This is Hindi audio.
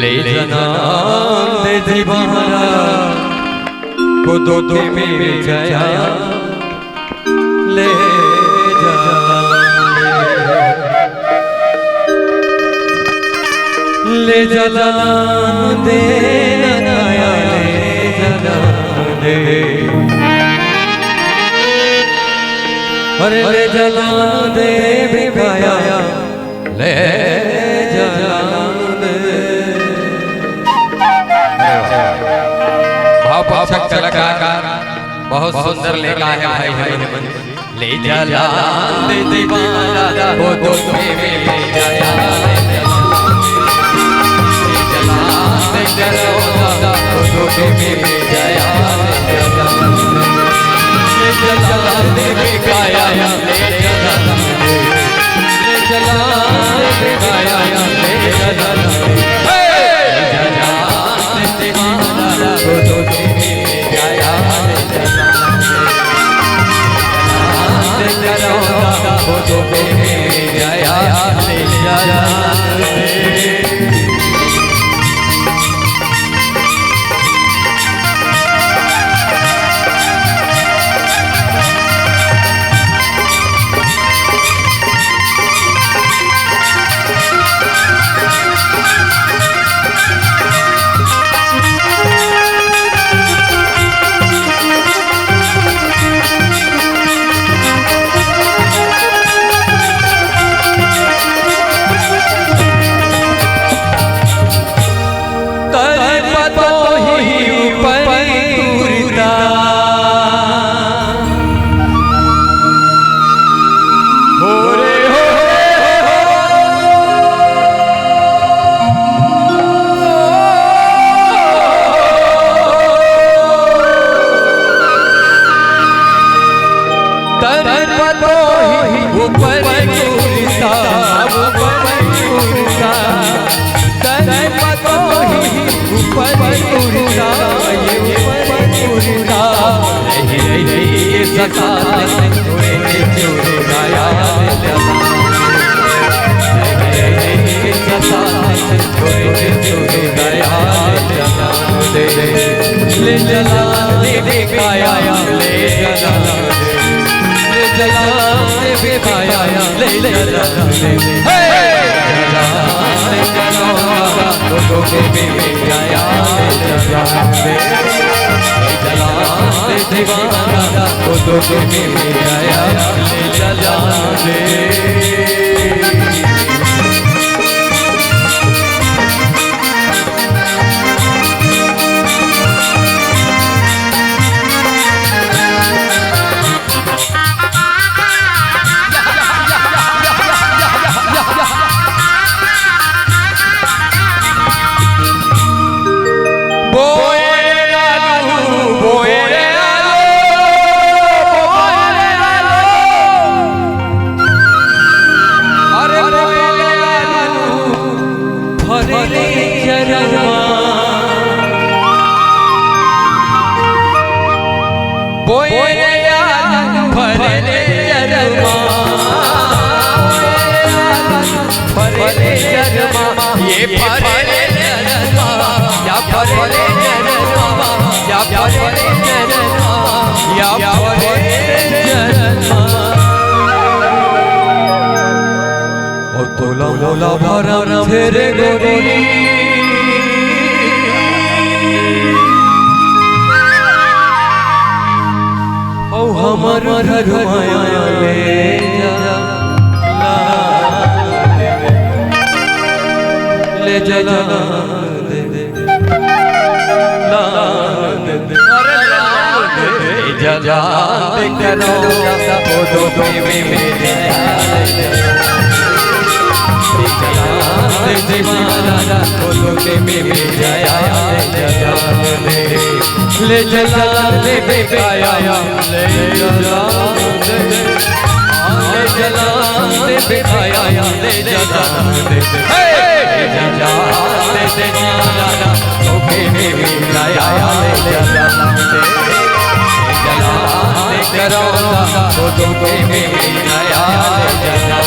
ले जाना दे दीवाना को दो में जाया ले जाना ले जाना दे नया ले जाना दे अरे ले जाना दे बिकाया ले जाना दे भाव कलाकार बहुत सुंदर लेखा है भाई ले जाना दे दीवाना वो दो में जाया ले जला दे बिकाया ले जला ले जला दे बिकाया ले जला हे जला दे जला तो के बिकाया ले जला दे दीवाना तो के बिकाया ले जला दे ये फरे जरमा या फरे जरमा या फरे जरमा या फरे जरमा ओ तोला मोला भरा तेरे गोरी ओ हमर घरवाया ले जा ले जला दे ला दे अरे ला दे जला दे करो वो दो में जला दे दीवाना वो दो में जाया ले जला दे बिकाया ले जला दे ले जला दे बिकाया ले जला दे जला दे दीवाना ओके में लाया ले जला दे जला दे करो तो में लाया ले जला